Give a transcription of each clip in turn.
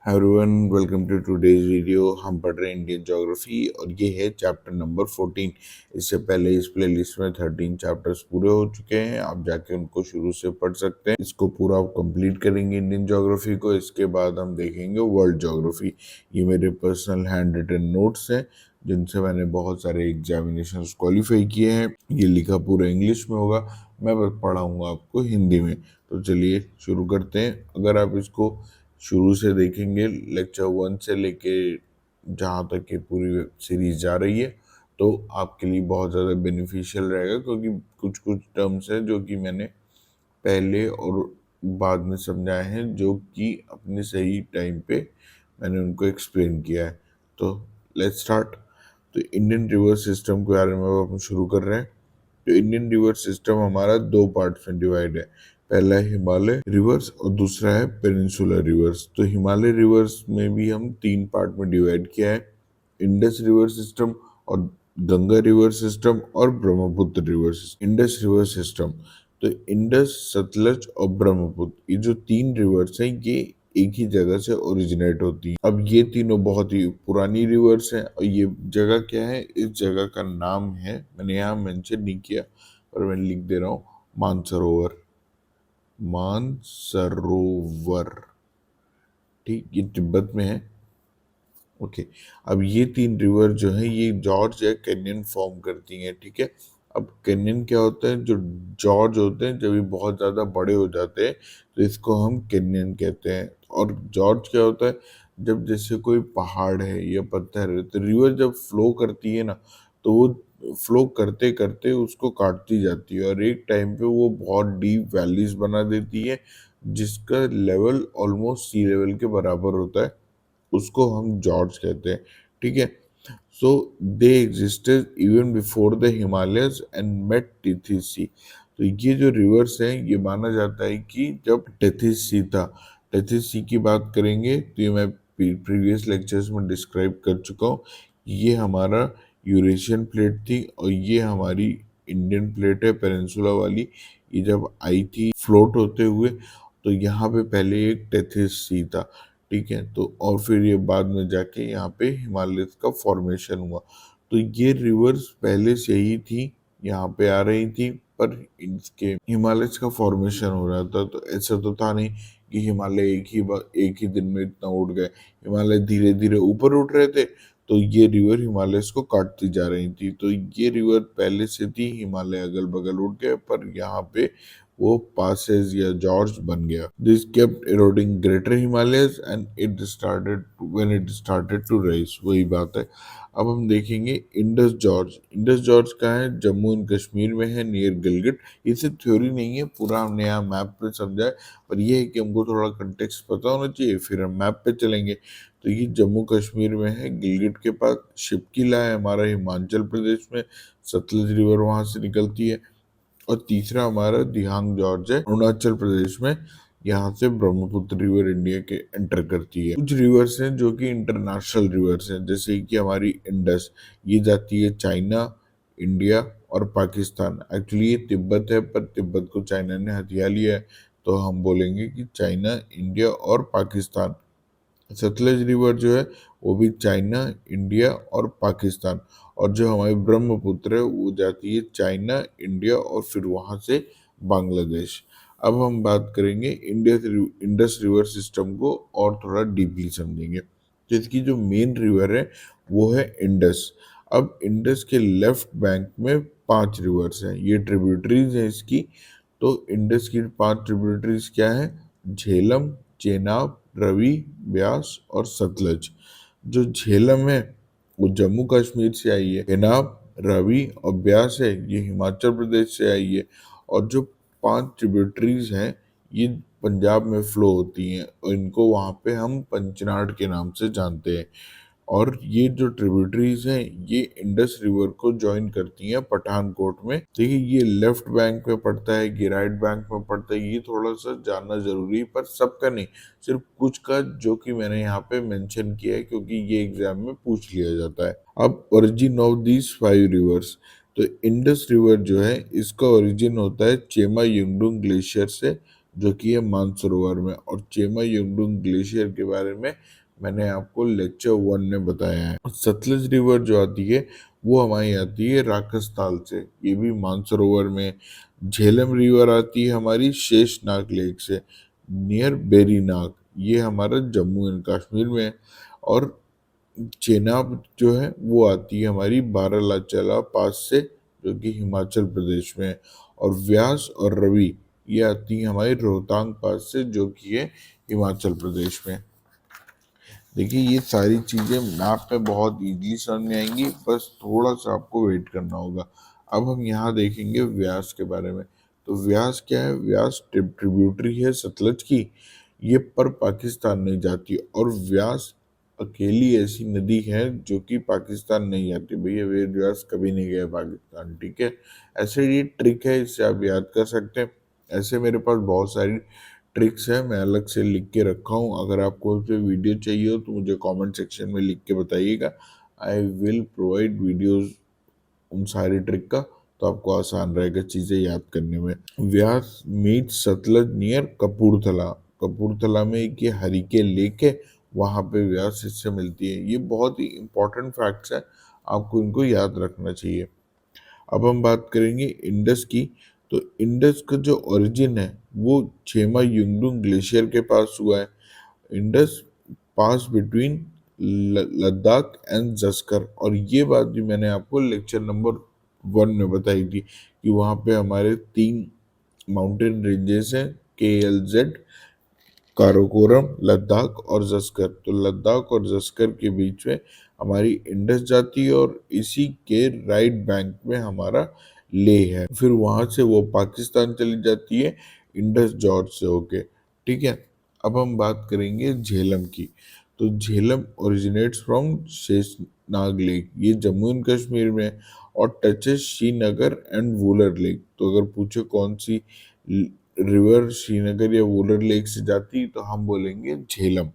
Everyone welcome to today's video. हम पढ़ रहे हैं इंडियन ज्योग्राफी और ये है चैप्टर नंबर 14। इससे पहले इस प्लेलिस्ट में 13 चैप्टर्स पूरे हो चुके हैं। आप जाके उनको शुरू से पढ़ सकते हैं। इसको पूरा आप कंप्लीट करेंगे इंडियन ज्योग्राफी को। इसके बाद हम देखेंगे वर्ल्ड ज्योग्राफी। ये मेरे पर्सनल हैंड रिटन नोट्स हैं जिनसे मैंने बहुत सारे एग्जामिनेशंस क्वालिफाई किए हैं। ये लिखा पूरा इंग्लिश में होगा, मैं बस पढ़ाऊँगा आपको हिंदी में। तो चलिए शुरू करते हैं। अगर आप इसको शुरू से देखेंगे, लेक्चर 1 से लेके जहाँ तक ये पूरी सीरीज जा रही है, तो आपके लिए बहुत ज़्यादा बेनिफिशियल रहेगा, क्योंकि कुछ कुछ टर्म्स हैं जो कि मैंने पहले और बाद में समझाए हैं, जो कि अपने सही टाइम पे मैंने उनको एक्सप्लेन किया है। तो लेट्स स्टार्ट। तो इंडियन रिवर सिस्टम के बारे में अब हम शुरू कर रहे हैं। तो इंडियन रिवर सिस्टम हमारा दो पार्ट्स में डिवाइड है। पहला है हिमालय रिवर्स और दूसरा है पेनिनसुलर रिवर्स। तो हिमालय रिवर्स में भी हम तीन पार्ट में डिवाइड किया है: इंडस रिवर सिस्टम और गंगा रिवर सिस्टम और Brahmaputra river system. Indus river system, तो इंडस, सतलज और ब्रह्मपुत्र, ये जो तीन रिवर्स हैं ये एक ही जगह से ओरिजिनेट होती हैं। अब ये तीनों बहुत ही पुरानी रिवर्स हैं और ये जगह क्या है, इस जगह का नाम है, मैंने यहाँ मेंशन नहीं किया पर मैं लिख दे रहा हूँ, मानसरोवर। मानसरोवर, ठीक, ये तिब्बत में है। ओके, अब ये तीन रिवर जो है ये जॉर्ज या कैनियन फॉर्म करती हैं। ठीक है, अब कैनियन क्या होता है, जो जॉर्ज होते हैं जब ये बहुत ज़्यादा बड़े हो जाते हैं तो इसको हम कैनियन कहते हैं। और जॉर्ज क्या होता है, जब जैसे कोई पहाड़ है या पत्थर है तो रिवर जब फ्लो करती है ना, तो वो फ्लो करते करते उसको काटती जाती है और एक टाइम पे वो बहुत डीप वैलीज बना देती है, जिसका लेवल ऑलमोस्ट सी लेवल के बराबर होता है। उसको हम जॉर्ज कहते हैं। ठीक है, so they existed even before the Himalayas and met Tethys sea. तो ये जो रिवर्स हैं ये माना जाता है कि जब टेथिस सी था, टेथिस सी की बात करेंगे तो ये मैं प्रीवियस लेक्चर्स में डिस्क्राइब कर चुका हूँ। ये हमारा यूरेशियन प्लेट थी और ये हमारी इंडियन प्लेट है पेनिनसुला वाली। ये जब आई थी फ्लोट होते हुए, तो यहाँ पे पहले एक टेथिस सी था। ठीक है, तो और फिर ये बाद में जाके यहाँ पे हिमालय का फॉर्मेशन हुआ। तो ये रिवर्स पहले से ही थी, यहाँ पे आ रही थी, पर इसके हिमालय का फॉर्मेशन हो रहा था। तो ऐसा तो था नहीं कि हिमालय एक ही दिन में इतना उड़ गए। हिमालय धीरे धीरे ऊपर उठ रहे थे, तो ये रिवर हिमालय को काटती जा रही थी। तो ये रिवर पहले से थी, हिमालय अगल बगल उठ गए, पर यहाँ पे वो पासेस या जॉर्ज बन गया। This kept eroding greater Himalayas and it started when it started to rise. वही बात है। अब हम देखेंगे इंडस जॉर्ज। इंडस जॉर्ज कहाँ है, जम्मू एंड कश्मीर में है, नियर गिलगिट। ये सिर्फ थ्योरी नहीं है, पूरा हमने यहाँ मैप पे समझा है, पर यह है कि हमको थोड़ा कंटेक्स्ट पता होना चाहिए, फिर हम मैप पे चलेंगे। तो ये जम्मू कश्मीर में है, गिलगिट के पास। शिपकिला है हमारा हिमाचल प्रदेश में, सतलज रिवर वहां से निकलती है। और तीसरा हमारा दिहांग जॉर्ज है, अरुणाचल प्रदेश में। यहाँ से ब्रह्मपुत्र रिवर इंडिया के एंटर करती है। कुछ रिवर्स हैं जो कि इंटरनेशनल रिवर्स हैं, जैसे कि हमारी इंडस, ये जाती है चाइना, इंडिया और पाकिस्तान। एक्चुअली ये तिब्बत है, पर तिब्बत को चाइना ने हथिया लिया है, तो हम बोलेंगे कि चाइना, इंडिया और पाकिस्तान। सतलज रिवर जो है वो भी चाइना, इंडिया और पाकिस्तान। और जो हमारी ब्रह्मपुत्र है वो जाती है चाइना, इंडिया और फिर वहां से बांग्लादेश। अब हम बात करेंगे इंडस रिवर सिस्टम को और थोड़ा डीपली समझेंगे। तो इसकी जो मेन रिवर है वो है इंडस। अब इंडस के लेफ्ट बैंक में 5 रिवर्स हैं, ये ट्रिब्यूटरीज हैं इसकी। तो इंडस की 5 ट्रिब्यूटरीज क्या है, झेलम, चेनाब, रवि, ब्यास और सतलज। जो झेलम है वो जम्मू कश्मीर से आई है, चेनाब, रवि और ब्यास है ये हिमाचल प्रदेश से आई है। और जो 5 ट्रिब्यूटरीज हैं ये पंजाब में फ्लो होती हैं और इनको वहाँ पे हम पंचनाड के नाम से जानते हैं। और ये जो ट्रिब्यूटरीज हैं ये इंडस रिवर को ज्वाइन करती हैं पठानकोट में। देखिए ये लेफ्ट बैंक में पड़ता है, ये राइट बैंक में पड़ता है, ये थोड़ा सा जानना जरूरी है, पर सबका नहीं, सिर्फ कुछ का, जो कि मैंने यहाँ पे मेंशन किया है क्योंकि ये एग्जाम में पूछ लिया जाता है। अब ओरिजिन ऑफ दीज 5 रिवर्स। तो इंडस रिवर जो है इसका ओरिजिन होता है चेमा युंगडुंग ग्लेशियर से, जो कि है मानसरोवर में। और चेमा युंगडुंग ग्लेशियर के बारे में मैंने आपको लेक्चर 1 में बताया है। सतलज रिवर जो आती है वो हमारी आती है राकसताल से, ये भी मानसरोवर में। झेलम रिवर आती है हमारी शेषनाग लेक से नियर बेरीनाग, ये हमारा जम्मू एंड कश्मीर में है। और चेनाब जो है वो आती है हमारी बारालाचाला पास से, जो कि हिमाचल प्रदेश में है। और व्यास और रवि ये आती है हमारी रोहतांग पास से, जो कि है हिमाचल प्रदेश में। देखिए ये सारी चीज़ें मैप पे बहुत इजीली समझ में आएंगी, बस थोड़ा सा आपको वेट करना होगा। अब हम यहाँ देखेंगे व्यास के बारे में। तो व्यास क्या है? व्यास ट्रिब्यूटरी है सतलज की, ये पर पाकिस्तान नहीं जाती। और व्यास अकेली ऐसी नदी है जो कि पाकिस्तान नहीं जाती। भैया वेद व्यास कभी नहीं गया पाकिस्तान, ठीक है। ऐसे ये ट्रिक है, इससे आप याद कर सकते हैं। ऐसे मेरे पास बहुत सारी ट्रिक्स है, मैं अलग से लिख के रखा हूँ। अगर आपको उस पर वीडियो चाहिए हो तो मुझे कमेंट सेक्शन में लिख के बताइएगा। आई विल प्रोवाइड वीडियोस उन सारी ट्रिक का, तो आपको आसान रहेगा चीज़ें याद करने में। व्यास मीट सतलज नियर कपूरथला। कपूरथला में एक ये हरिके लेक है, वहाँ पे व्यास इससे मिलती है। ये बहुत ही इंपॉर्टेंट फैक्ट्स है, आपको इनको याद रखना चाहिए। अब हम बात करेंगे इंडस की। तो इंडस का जो ओरिजिन है वो चेमा युंगडुंग ग्लेशियर के पास हुआ है। Indus pass between Ladakh and Zanskar. और ये बात भी मैंने आपको लेक्चर नंबर 1 में बताई थी कि वहाँ पे हमारे 3 माउंटेन रेंजेस हैं, KLZ, काराकोरम, लद्दाख और जस्कर। तो लद्दाख और जस्कर के बीच में हमारी इंडस जाती है और इसी के राइट बैंक में हमारा लेह है। फिर वहां से वो पाकिस्तान चली जाती है इंडस जॉर्ज से होके, ठीक है। अब हम बात करेंगे झेलम की। तो Jhelum originates from Sheshnag lake, ये जम्मू एंड कश्मीर में है। और touches Srinagar and Wular lake. तो अगर पूछे कौन सी रिवर श्रीनगर या वुलर लेक से जाती, तो हम बोलेंगे Jhelum.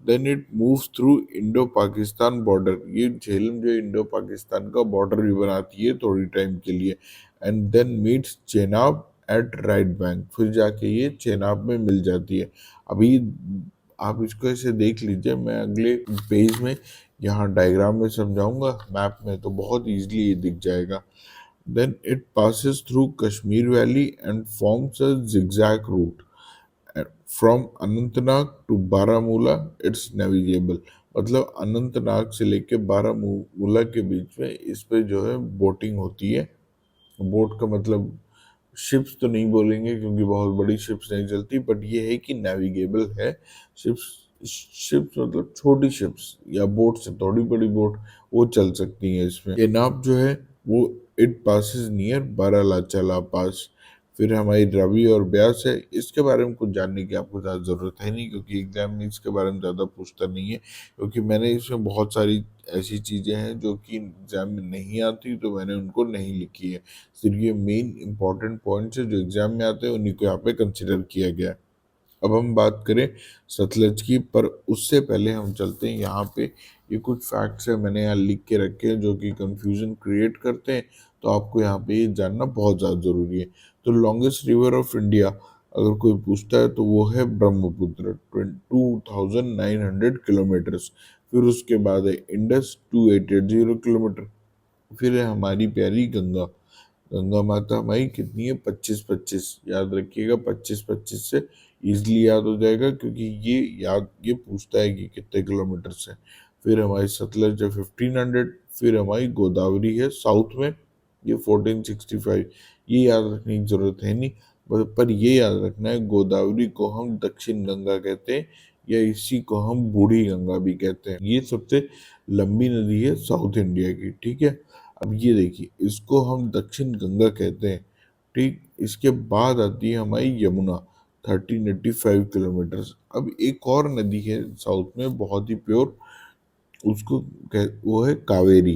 Then it moves through Indo Pakistan border. ये झेलम जो इंडो पाकिस्तान का बॉर्डर भी बनाती है थोड़ी टाइम के लिए। And then meets Chenab at right bank, फिर जाके ये चेनाब में मिल जाती है। अभी आप इसको ऐसे देख लीजिए, मैं अगले पेज में यहाँ डायग्राम में समझाऊंगा, मैप में तो बहुत इजीली ये दिख जाएगा। Then it passes through Kashmir Valley and forms a zigzag route. From Anantnag to Baramulla, it's navigable. मतलब अनंतनाग से लेके बारामूला के बीच में इस पे जो है बोटिंग होती है। बोट का मतलब शिप्स तो नहीं बोलेंगे क्योंकि बहुत बड़ी शिप्स नहीं चलती, बट ये है कि नेविगेबल है। शिप्स शिप्स मतलब छोटी शिप्स या बोट से थोड़ी बड़ी बोट वो चल सकती है इसमें। ये नाव जो है वो इट पासिस नियर बारालाचाला पास। फिर हमारी रवि और ब्यास है, इसके बारे में कुछ जानने की आपको ज़्यादा ज़रूरत है नहीं, क्योंकि एग्जाम में इसके बारे में ज़्यादा पूछता नहीं है। क्योंकि मैंने इसमें बहुत सारी ऐसी चीज़ें हैं जो कि एग्जाम में नहीं आती, तो मैंने उनको नहीं लिखी है। सिर्फ ये मेन इंपॉर्टेंट पॉइंट्स है जो एग्जाम में आते हैं, उन्हीं को यहाँ पे कंसिडर किया गया है। अब हम बात करें सतलज की, पर उससे पहले हम चलते हैं यहाँ पे। ये कुछ फैक्ट्स है मैंने यहाँ लिख के रखे हैं जो कि कंफ्यूजन क्रिएट करते हैं, तो आपको यहाँ पे ये जानना बहुत ज़्यादा ज़रूरी है। तो लॉन्गेस्ट रिवर ऑफ इंडिया अगर कोई पूछता है तो वो है ब्रह्मपुत्र, 2900 किलोमीटर्स। फिर उसके बाद है इंडस, 2880 किलोमीटर। फिर है हमारी प्यारी गंगा। गंगा माता हमारी कितनी है? 25-25, याद रखिएगा। 25-25 से इजली याद हो जाएगा, क्योंकि ये पूछता है कि कितने किलोमीटर से। फिर हमारी सतलज है 1500। फिर हमारी गोदावरी है साउथ में, ये 1465। ये याद रखने की जरूरत है नहीं, पर ये याद रखना है गोदावरी को हम दक्षिण गंगा कहते हैं, या इसी को हम बूढ़ी गंगा भी कहते हैं। ये सबसे लंबी नदी है साउथ इंडिया की, ठीक है। अब ये देखिए, इसको हम दक्षिण गंगा कहते हैं, ठीक। इसके बाद आती है हमारी यमुना, 1385 किलोमीटर। अब एक और नदी है साउथ में बहुत ही प्योर, वो है कावेरी।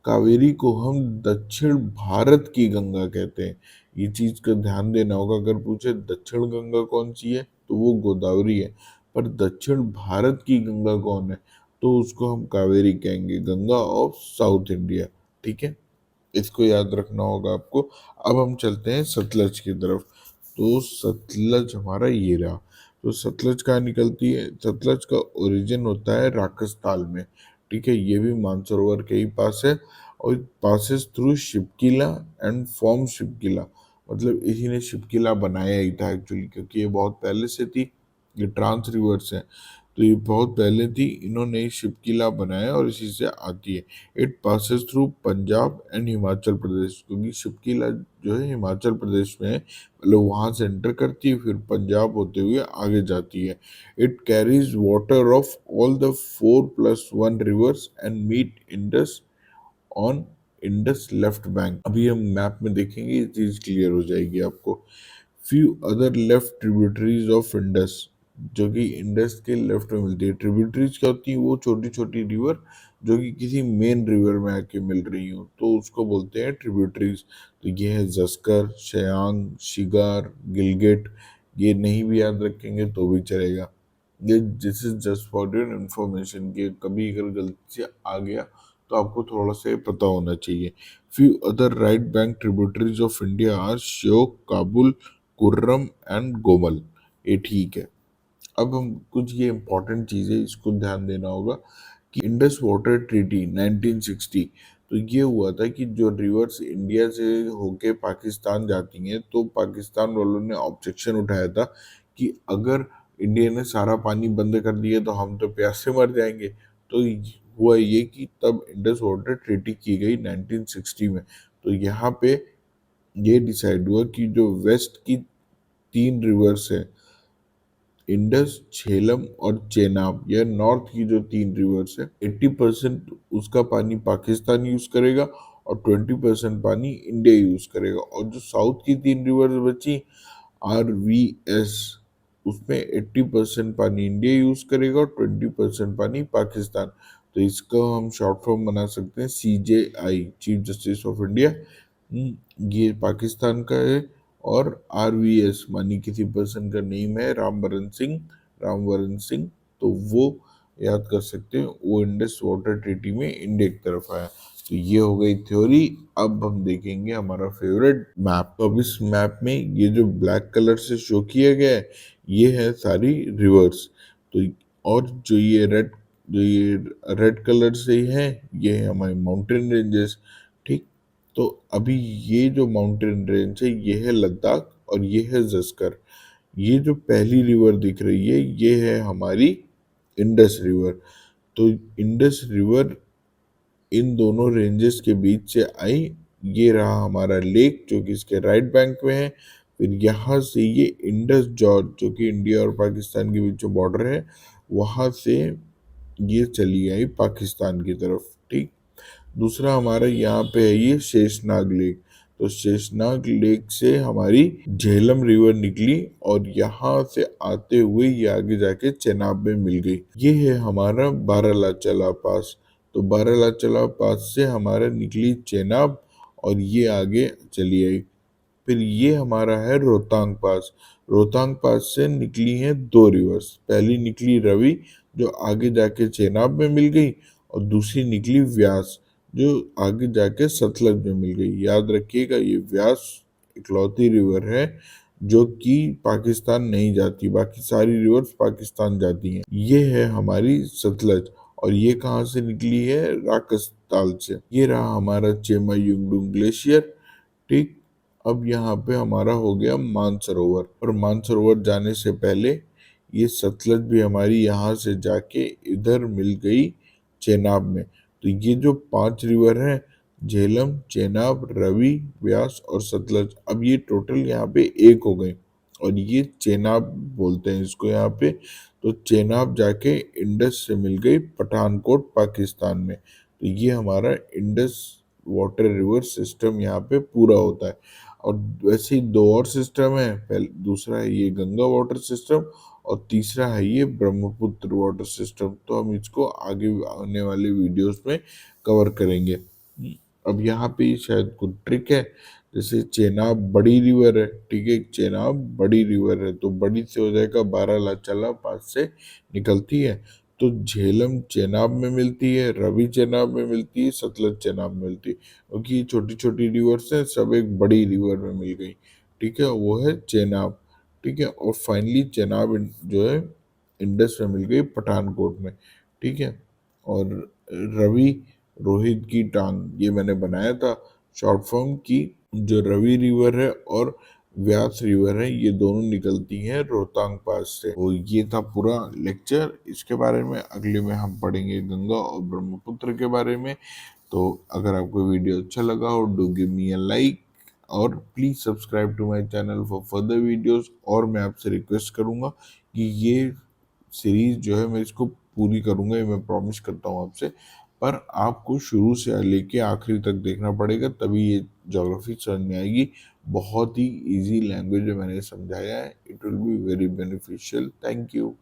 कावेरी को हम दक्षिण भारत की गंगा कहते हैं। ये चीज का ध्यान देना होगा, अगर पूछे दक्षिण गंगा कौन सी है तो वो गोदावरी है, पर दक्षिण भारत की गंगा कौन है तो उसको हम कावेरी कहेंगे, गंगा ऑफ साउथ इंडिया, ठीक है। इसको याद रखना होगा आपको। अब हम चलते हैं सतलज की तरफ। तो सतलज हमारा ये रहा। तो सतलज कहाँ निकलती है? सतलज का ओरिजिन होता है राजस्थान में, ठीक है। ये भी मानसरोवर के ही पास है और passes through Shipki La and form Shipki La, मतलब इसी ने शिपकिला बनाया ही था एक्चुअली, क्योंकि ये बहुत पहले से थी, ये ट्रांस रिवर्स है, तो ये बहुत पहले थी, इन्होंने शिपकिला बनाया और इसी से आती है। It passes through Punjab and Himachal Pradesh, क्योंकि शिपकिला जो है हिमाचल प्रदेश में है, मतलब वहां से एंटर करती है, फिर पंजाब होते हुए आगे जाती है। It carries water of all the 4+1 rivers and meet Indus on Indus left bank. अभी हम मैप में देखेंगे, ये चीज क्लियर हो जाएगी आपको। Few other left tributaries of Indus, जो कि इंडस के लेफ्ट में मिलती है। ट्रिब्यूटरीज क्या होती है? वो छोटी छोटी रिवर जो कि किसी मेन रिवर में आके मिल रही हो, तो उसको बोलते हैं ट्रिब्यूटरीज। तो ये है जस्कर, शयांग, शिगार, गिलगिट। ये नहीं भी याद रखेंगे तो भी चलेगा। ये this is just for your information, कि कभी अगर गलती से आ गया तो आपको थोड़ा सा ये पता होना चाहिए। Few other right bank tributaries of India are Shyok, Kabul, Kurram and Gomal. ये ठीक है। अब हम कुछ ये इंपॉर्टेंट चीजें इसको ध्यान देना होगा कि इंडस वाटर ट्रीटी 1960, तो ये हुआ था कि जो रिवर्स इंडिया से होके पाकिस्तान जाती हैं, तो पाकिस्तान वालों ने ऑब्जेक्शन उठाया था कि अगर इंडिया ने सारा पानी बंद कर दिया तो हम तो प्यास से मर जाएंगे। तो हुआ ये कि तब इंडस वाटर ट्रीटी की गई 1960 में। तो यहाँ पे ये डिसाइड हुआ कि जो वेस्ट की 3 रिवर्स है, इंडस, झेलम और चेनाब, यह नॉर्थ की जो 3 रिवर्स है, 80% उसका पानी पाकिस्तान यूज करेगा और 20% पानी इंडिया यूज करेगा। और जो साउथ की 3 रिवर्स बची, RVS, उसमें 80% पानी इंडिया यूज करेगा और 20% पानी पाकिस्तान। तो इसका हम शॉर्ट फॉर्म बना सकते हैं CJI, chief justice of India. ये पाकिस्तान का है। और RVS मानी किसी पर्सन का नेम है, रामवरण सिंह, रामवरण सिंह, तो वो याद कर सकते हैं, वो इंडस वाटर ट्रीटी में इंडिया की तरफ आया। तो ये हो गई थ्योरी। अब हम देखेंगे हमारा फेवरेट मैप। तो अब इस मैप में ये जो ब्लैक कलर से शो किया गया है, ये है सारी रिवर्स। तो और जो ये रेड कलर से है, ये है हमारे माउंटेन रेंजेस, ठीक। तो अभी ये जो माउंटेन रेंज है, ये है लद्दाख और ये है जस्कर। ये जो पहली रिवर दिख रही है, ये है हमारी इंडस रिवर। तो इंडस रिवर इन दोनों रेंजेस के बीच से आई। ये रहा हमारा लेक जो कि इसके राइट बैंक में है। फिर यहाँ से ये इंडस जॉर्ज, जो कि इंडिया और पाकिस्तान के बीच जो बॉर्डर है, वहां से ये चली आई पाकिस्तान की तरफ, ठीक। दूसरा हमारा यहाँ पे है ये शेषनाग लेक। तो शेषनाग लेक से हमारी झेलम रिवर निकली और यहाँ से आते हुए ये आगे जाके चेनाब में मिल गई। ये है हमारा बारालाचला पास। तो बारालाचला पास से हमारा निकली चेनाब और ये आगे चली आई। फिर ये हमारा है रोहतांग पास। रोहतांग पास से निकली हैं 2 रिवर्स। पहली निकली रवि, जो आगे जाके चेनाब में मिल गई, और दूसरी निकली व्यास, जो आगे जाके सतलज में मिल गई। याद रखिएगा, ये व्यास इकलौती रिवर है जो कि पाकिस्तान नहीं जाती, बाकी सारी रिवर्स पाकिस्तान जाती हैं। ये है हमारी सतलज, और ये कहाँ से निकली है? राकसताल से। ये रहा हमारा चेमा युंगडुंग ग्लेशियर, ठीक। अब यहाँ पे हमारा हो गया मानसरोवर, और मानसरोवर जाने से पहले ये सतलज भी हमारी यहाँ से जाके इधर मिल गई चेनाब में। तो ये जो 5 रिवर हैं, झेलम, चेनाब, रवि, व्यास और सतलज, अब ये टोटल यहाँ पे 1 हो गए, और ये चेनाब बोलते हैं इसको यहाँ पे। तो चेनाब जाके इंडस से मिल गई पठानकोट पाकिस्तान में। तो ये हमारा इंडस वाटर रिवर सिस्टम यहाँ पे पूरा होता है। और वैसे ही 2 और सिस्टम है, पहले दूसरा है ये गंगा वाटर सिस्टम, और तीसरा है ये ब्रह्मपुत्र वाटर सिस्टम। तो हम इसको आगे आने वाले वीडियोस में कवर करेंगे। अब यहाँ पे शायद कुछ ट्रिक है, जैसे चेनाब बड़ी रिवर है, ठीक है, चेनाब बड़ी रिवर है, तो बड़ी से हो जाएगा बारालाचाला पास से निकलती है। तो झेलम चेनाब में मिलती है, रवि चेनाब में मिलती है, सतलज चेनाब में मिलती है, क्योंकि ये छोटी छोटी रिवर्स हैं, सब एक बड़ी रिवर में मिल गई, ठीक है, वो है चेनाब, ठीक है। और फाइनली चेनाब जो है इंडस में मिल गई पठानकोट में, ठीक है। और रवि रोहित की टांग ये मैंने बनाया था शॉर्ट फॉर्म की, जो रवि रिवर है और व्यास रिवर है ये दोनों निकलती हैं रोहतांग पास से। तो ये था पूरा लेक्चर, इसके बारे में अगले में हम पढ़ेंगे गंगा और ब्रह्मपुत्र के बारे में। तो अगर आपको वीडियो अच्छा लगा हो, do give me a like और please subscribe to my channel for further videos. और मैं आपसे रिक्वेस्ट करूंगा कि ये सीरीज जो है मैं इसको पूरी करूंगा, ये मैं प्रॉमिस करता हूँ आपसे। पर आपको शुरू से लेके आखिरी तक देखना पड़ेगा, तभी ये ज्योग्राफी समझ में आएगी। बहुत ही इजी लैंग्वेज में मैंने समझाया है, it will be very beneficial. Thank you.